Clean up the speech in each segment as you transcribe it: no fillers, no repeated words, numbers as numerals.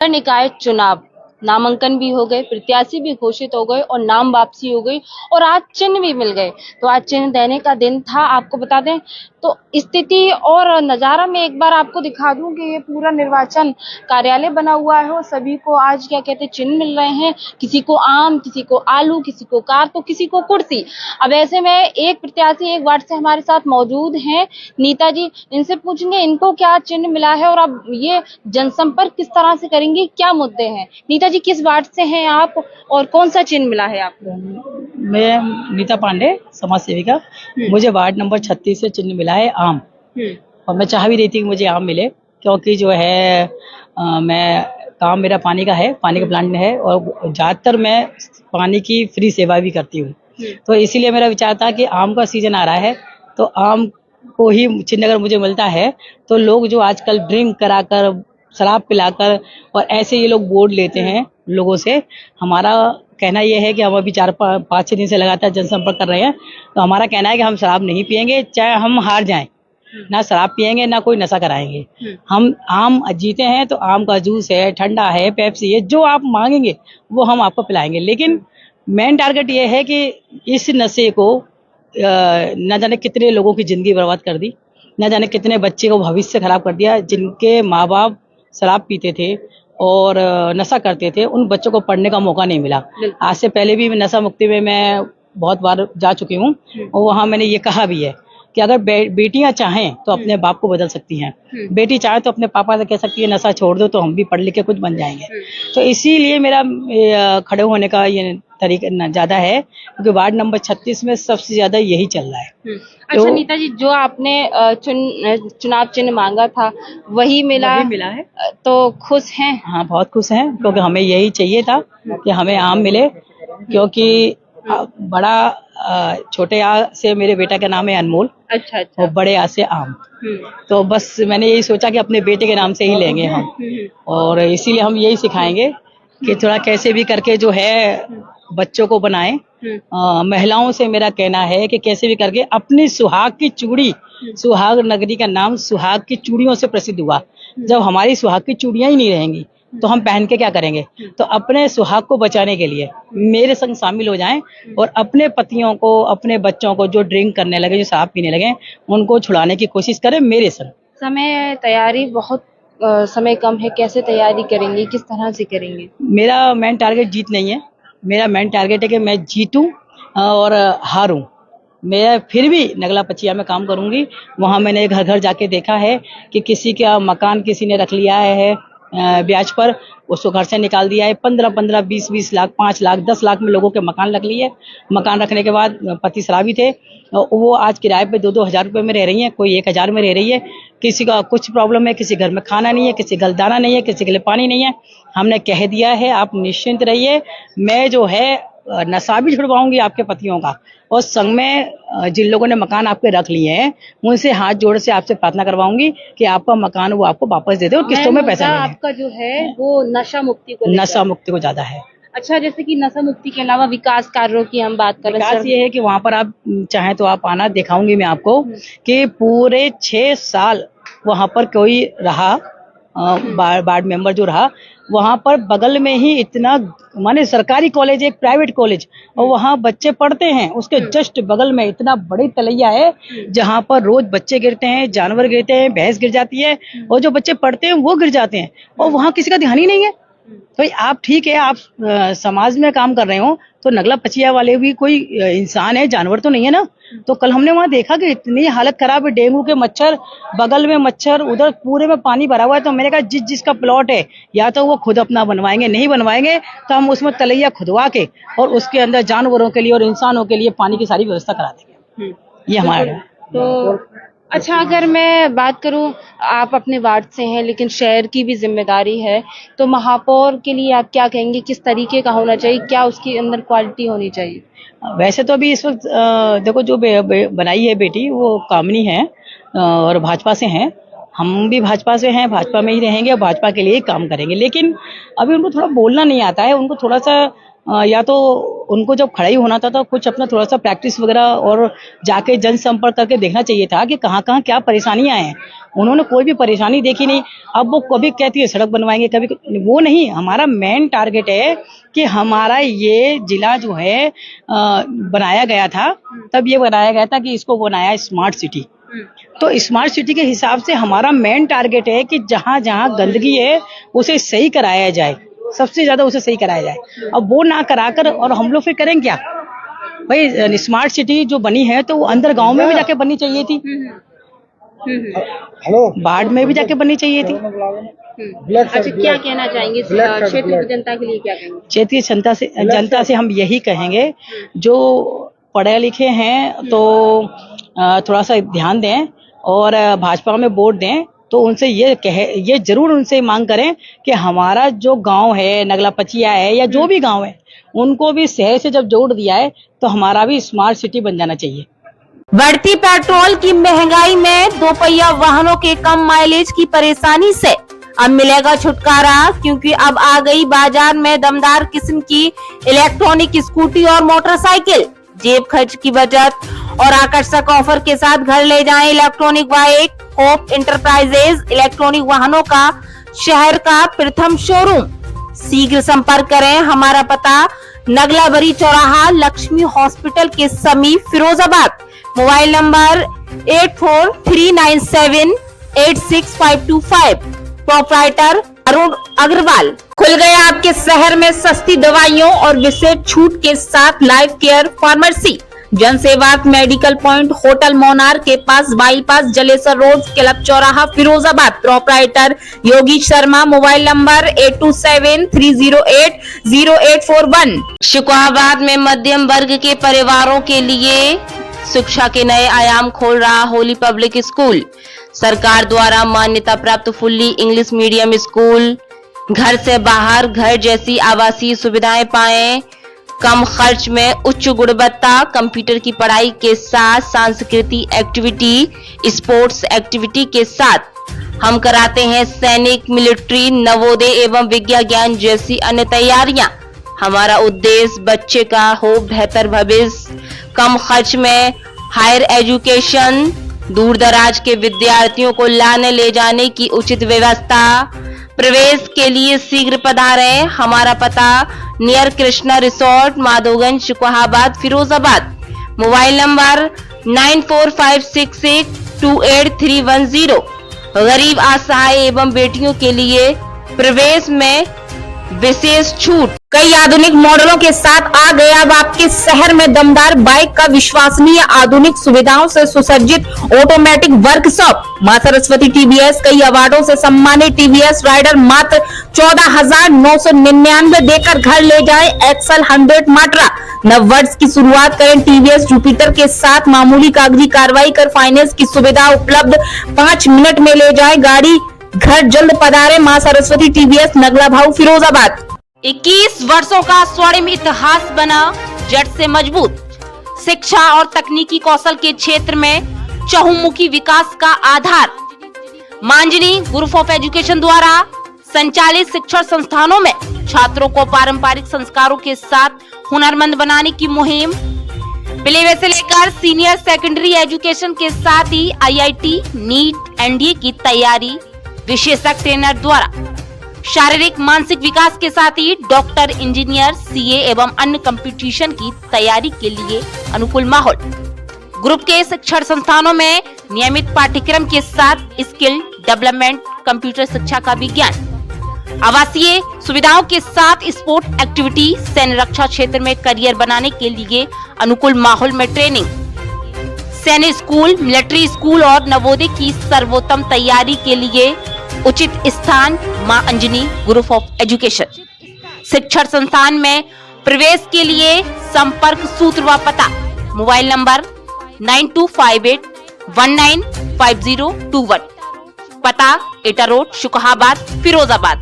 निकाय चुनाव, नामांकन भी हो गए, प्रत्याशी भी घोषित हो गए और नाम वापसी हो गई और आज चिन्ह भी मिल गए। तो आज चिन्ह देने का दिन था। आपको बता दें तो स्थिति और नजारा में एक बार आपको दिखा दूं कि ये पूरा निर्वाचन कार्यालय बना हुआ है और सभी को आज क्या कहते हैं चिन्ह मिल रहे हैं। किसी को आम, किसी को आलू, किसी को कार तो किसी को कुर्सी। अब ऐसे में एक प्रत्याशी एक वार्ड से हमारे साथ मौजूद हैं, नीता जी। इनसे पूछेंगे इनको क्या चिन्ह मिला है और अब ये जनसंपर्क किस तरह से करेंगी, क्या मुद्दे हैं। नीता जी, किस वार्ड से हैं आप और कौन सा चिन्ह मिला है आपको? मैं नीता पांडे, समाज सेविका। मुझे वार्ड नंबर 36 से चिन्ह मिला है आम। और मैं चाह भी रही थी कि मुझे आम मिले, क्योंकि जो है मैं काम मेरा पानी का है, पानी का प्लांट में है और ज़्यादातर मैं पानी की फ्री सेवा भी करती हूँ। तो इसीलिए मेरा विचार था कि आम का सीजन आ रहा है तो आम को ही चिन्ह अगर मुझे मिलता है तो लोग जो आजकल ड्रिंक कराकर, शराब पिलाकर और ऐसे ये लोग वोट लेते हैं लोगों से। हमारा कहना यह है कि हम अभी 4-5-6 दिन से लगातार जनसंपर्क कर रहे हैं, तो हमारा कहना है कि हम शराब नहीं पिएंगे, चाहे हम हार जाएं। ना शराब पिएंगे, ना कोई नशा कराएंगे। हम आम जीते हैं तो आम का जूस है, ठंडा है, पेप्सी है, जो आप मांगेंगे वो हम आपको पिलाएंगे। लेकिन मेन टारगेट ये है कि इस नशे को न जाने कितने लोगों की जिंदगी बर्बाद कर दी, न जाने कितने बच्चे को भविष्य खराब कर दिया। जिनके माँ बाप शराब पीते थे और नशा करते थे, उन बच्चों को पढ़ने का मौका नहीं मिला। आज से पहले भी नशा मुक्ति में मैं बहुत बार जा चुकी हूँ और वहाँ मैंने ये कहा भी है कि अगर बेटियां चाहें तो अपने बाप को बदल सकती हैं, बेटी चाहे तो अपने पापा से कह सकती है नशा छोड़ दो तो हम भी पढ़ लिख के कुछ बन जाएंगे। तो इसीलिए मेरा खड़े होने का ये तरीका ज्यादा है, क्योंकि वार्ड नंबर 36 में सबसे ज्यादा यही चल रहा है। अच्छा नीता जी, जो आपने चुनाव चिन्ह मांगा था वही मिला है। तो खुश हैं? हाँ, बहुत खुश हैं, क्योंकि हमें यही चाहिए था कि हमें आम मिले। क्योंकि बड़ा छोटे आ से मेरे बेटा का नाम है अनमोल। अच्छा। और बड़े आ से आम। तो बस मैंने यही सोचा कि अपने बेटे के नाम से ही लेंगे हम, और इसीलिए हम यही सिखाएंगे कि थोड़ा कैसे भी करके जो है बच्चों को बनाएं। महिलाओं से मेरा कहना है कि कैसे भी करके अपनी सुहाग की चूड़ी, सुहाग नगरी का नाम सुहाग की चूड़ियों से प्रसिद्ध हुआ। जब हमारी सुहाग की चूड़ियां ही नहीं रहेंगी तो हम पहन के क्या करेंगे। तो अपने सुहाग को बचाने के लिए मेरे संग शामिल हो जाएं और अपने पतियों को, अपने बच्चों को जो ड्रिंक करने लगे, जो शराब पीने लगे, उनको छुड़ाने की कोशिश करें मेरे संग। समय तैयारी बहुत समय कम है, कैसे तैयारी करेंगे, किस तरह से करेंगे? मेरा मेन टारगेट जीत नहीं है, मेरा मेन टारगेट है कि मैं जीतूं और हारूं। मैं फिर भी नगला पचिया में काम करूंगी। वहां मैंने घर घर जाके देखा है कि किसी का मकान किसी ने रख लिया है ब्याज पर, उसको घर से निकाल दिया है। 15-15, 20-20 लाख, 5 लाख, 10 लाख में लोगों के मकान रख लिए। मकान रखने के बाद पति शराबी थे, वो आज किराए पे 2-2 हजार रुपये में रह रही हैं, कोई 1 हजार में रह रही है। किसी का कुछ प्रॉब्लम है, किसी घर में खाना नहीं है, किसी घर दाना नहीं है, किसी के लिए पानी नहीं है। हमने कह दिया है आप निश्चिंत रहिए, मैं जो है नशा भी छुड़वाऊंगी आपके पतियों का, और संग में जिन लोगों ने मकान आपके रख लिए हैं उनसे हाथ जोड़ से आपसे प्रार्थना करवाऊंगी कि आपका मकान वो आपको वापस दे दे और किस्तों में पैसा मिले। आपका जो है वो नशा मुक्ति को ज्यादा है। अच्छा, जैसे कि नशा मुक्ति के अलावा विकास कार्यों की हम बात करें, विकास ये है कि वहाँ पर आप चाहें तो आप आना, दिखाऊंगी मैं आपको कि पूरे 6 साल वहाँ पर कोई रहा वार्ड मेंबर जो रहा, वहाँ पर बगल में ही इतना माने सरकारी कॉलेज, एक प्राइवेट कॉलेज, और वहाँ बच्चे पढ़ते हैं। उसके जस्ट बगल में इतना बड़ी तलैया है जहाँ पर रोज बच्चे गिरते हैं, जानवर गिरते हैं, भैंस गिर जाती है और जो बच्चे पढ़ते हैं वो गिर जाते हैं, और वहाँ किसी का ध्यान ही नहीं है। तो आप ठीक है, आप समाज में काम कर रहे हो तो नगला पचिया वाले भी कोई इंसान है, जानवर तो नहीं है ना। तो कल हमने वहाँ देखा कि इतनी हालत खराब है, डेंगू के मच्छर, बगल में मच्छर, उधर पूरे में पानी भरा हुआ है। तो मैंने कहा जिसका प्लॉट है या तो वो खुद अपना बनवाएंगे, नहीं बनवाएंगे तो हम उसमें तलैया खुदवा के और उसके अंदर जानवरों के लिए और इंसानों के लिए पानी की सारी व्यवस्था करा देंगे। ये हमारा तो अच्छा, अगर मैं बात करूं, आप अपने वार्ड से हैं लेकिन शहर की भी जिम्मेदारी है, तो महापौर के लिए आप क्या कहेंगे, किस तरीके का होना चाहिए, क्या उसके अंदर क्वालिटी होनी चाहिए? वैसे तो अभी इस वक्त देखो जो बनाई है बेटी वो कामनी है और भाजपा से हैं। हम भी भाजपा से हैं, भाजपा में ही रहेंगे और भाजपा के लिए ही काम करेंगे। लेकिन अभी उनको थोड़ा बोलना नहीं आता है, उनको थोड़ा सा या तो उनको जब खड़ा ही होना था तो कुछ अपना थोड़ा सा प्रैक्टिस वगैरह और जाके जनसंपर्क करके देखना चाहिए था कि कहाँ कहाँ क्या परेशानियां हैं। उन्होंने कोई भी परेशानी देखी नहीं। अब वो कभी कहती है सड़क बनवाएंगे, कभी वो नहीं। हमारा मेन टारगेट है कि हमारा ये जिला जो है बनाया गया था, तब ये बनाया गया था कि इसको बनाया स्मार्ट सिटी। तो स्मार्ट सिटी के हिसाब से हमारा मेन टारगेट है कि जहाँ जहाँ गंदगी है उसे सही कराया जाए, सबसे ज्यादा उसे सही कराया जाए। अब वो ना कराकर और हम लोग फिर करेंगे क्या भाई? स्मार्ट सिटी जो बनी है तो वो अंदर गांव में भी जाके बननी चाहिए थी, बाढ़ में भी जाके बननी चाहिए थी। अच्छा, क्या कहना चाहेंगे क्षेत्रीय जनता के लिए? क्या कहेंगे क्षेत्रीय जनता से हम यही कहेंगे, जो पढ़े लिखे हैं तो थोड़ा सा ध्यान दें और भाजपा में वोट दें। तो उनसे ये जरूर उनसे मांग करें कि हमारा जो गांव है, नगला पचिया है या जो भी गांव है, उनको भी शहर से जब जोड़ दिया है तो हमारा भी स्मार्ट सिटी बन जाना चाहिए। बढ़ती पेट्रोल की महंगाई में दोपहिया वाहनों के कम माइलेज की परेशानी से अब मिलेगा छुटकारा, क्योंकि अब आ गई बाजार में दमदार किस्म की इलेक्ट्रॉनिक स्कूटी और मोटरसाइकिल। जेब खर्च की बचत और आकर्षक ऑफर के साथ घर ले जाएं electronic bike. Hope enterprises electronic वाहनों का शहर का प्रथम शोरूम। शीघ्र संपर्क करें। हमारा पता नगलाबरी चौराहा, लक्ष्मी हॉस्पिटल के समीप, Firozabad. Mobile number 8439786525। Proprietor Arun Agarwal. खुल गया आपके शहर में सस्ती दवाइयों और विशेष छूट के साथ लाइफ केयर फार्मेसी। जन सेवा मेडिकल पॉइंट, होटल मोनार के पास, बाईपास, जलेसर रोड, क्लब चौराहा, Firozabad. Proprietor Yogish Sharma. Mobile number 8273080841। शुक्राबाद में मध्यम वर्ग के परिवारों के लिए शिक्षा के नए आयाम खोल रहा होली पब्लिक स्कूल। सरकार द्वारा मान्यता प्राप्त फुल्ली इंग्लिश मीडियम स्कूल। घर से बाहर घर जैसी आवासीय सुविधाएं पाएं, कम खर्च में उच्च गुणवत्ता। कंप्यूटर की पढ़ाई के साथ सांस्कृतिक एक्टिविटी, स्पोर्ट्स एक्टिविटी के साथ हम कराते हैं सैनिक, मिलिट्री, नवोदय एवं विज्ञान ज्ञान जैसी अन्य तैयारियां। हमारा उद्देश्य बच्चे का हो बेहतर भविष्य, कम खर्च में हायर एजुकेशन, दूर दराज के विद्यार्थियों को लाने ले जाने की उचित व्यवस्था। प्रवेश के लिए शीघ्र पधारें। हमारा पता near Krishna resort, Madhoganj, Shukrabad, Firozabad. Mobile number 9456828310। गरीब, असहाय एवं बेटियों के लिए प्रवेश में विशेष छूट। कई आधुनिक मॉडलों के साथ आ गया अब आपके शहर में दमदार बाइक का विश्वसनीय आधुनिक सुविधाओं से सुसज्जित ऑटोमेटिक वर्कशॉप। मां सरस्वती टीवीएस। कई अवार्डों से सम्मानित टीवीएस राइडर मात्र 14,999 देकर घर ले जाए एक्सल 100 मात्रा। नव वर्ष की शुरुआत करें टीवीएस जुपिटर के साथ। मामूली कागजी कार्रवाई कर फाइनेंस की सुविधा उपलब्ध। 5 मिनट में ले जाए गाड़ी घर। जल्द पधारे। मां सरस्वती टीवीएस, नगला भाऊ, फिरोजाबाद। 21 वर्षों का स्वर्णिम इतिहास बना जड़ से मजबूत। शिक्षा और तकनीकी कौशल के क्षेत्र में चहुमुखी विकास का आधार। मांजनी ग्रुप ऑफ एजुकेशन द्वारा संचालित शिक्षण संस्थानों में छात्रों को पारंपरिक संस्कारों के साथ हुनरमंद बनाने की मुहिम। प्ले से लेकर सीनियर सेकेंडरी एजुकेशन के साथ ही आईआईटी, नीट, एनडीए की तैयारी विशेषज्ञ ट्रेनर द्वारा। शारीरिक मानसिक विकास के साथ ही डॉक्टर, इंजीनियर, सीए एवं अन्य कंपटीशन की तैयारी के लिए अनुकूल माहौल। ग्रुप के शिक्षण संस्थानों में नियमित पाठ्यक्रम के साथ स्किल डेवलपमेंट, कंप्यूटर शिक्षा का विज्ञान, आवासीय सुविधाओं के साथ स्पोर्ट एक्टिविटी, सैन्य रक्षा क्षेत्र में करियर बनाने के लिए अनुकूल माहौल में ट्रेनिंग। सैन्य स्कूल, मिलिट्री स्कूल और नवोदय की सर्वोत्तम तैयारी के लिए उचित स्थान मां अंजनी ग्रुप ऑफ एजुकेशन। शिक्षण संस्थान में प्रवेश के लिए संपर्क सूत्र व पता। Mobile number 9258195021। पता एटा रोड, शुक्राबाद, फिरोजाबाद।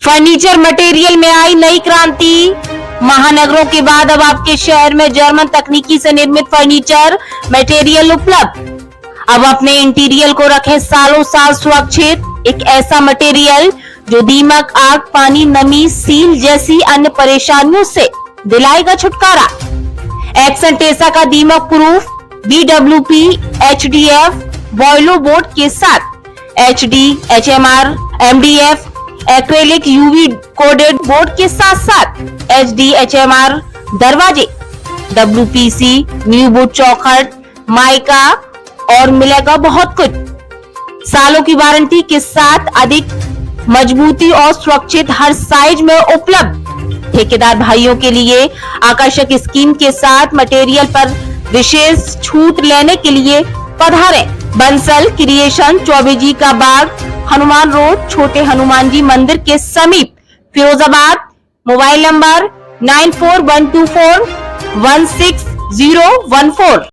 फर्नीचर मटेरियल में आई नई क्रांति। महानगरों के बाद अब आपके शहर में जर्मन तकनीकी से निर्मित फर्नीचर मटेरियल उपलब्ध। अब अपने इंटीरियर को रखें सालों साल सुरक्षित, एक ऐसा मटेरियल जो दीमक, आग, पानी, नमी, सील जैसी अन्य परेशानियों से दिलाएगा छुटकारा। एक्शन टेसा का दीमक प्रूफ BWP HDF बॉयलो बोर्ड के साथ HD, HMR, MDF, acrylic UV coded board के साथ साथ HD, HMR दरवाजे, WPC, न्यू बोर्ड चौखट, माइका और मिलेगा बहुत कुछ। सालों की वारंटी के साथ अधिक मजबूती और सुरक्षित हर साइज में उपलब्ध। ठेकेदार भाइयों के लिए आकर्षक स्कीम के साथ मटेरियल पर विशेष छूट लेने के लिए पधारें। बंसल क्रिएशन, चौबेजी का बाग, हनुमान रोड, छोटे हनुमान जी मंदिर के समीप, फिरोजाबाद। Mobile number 9412416014।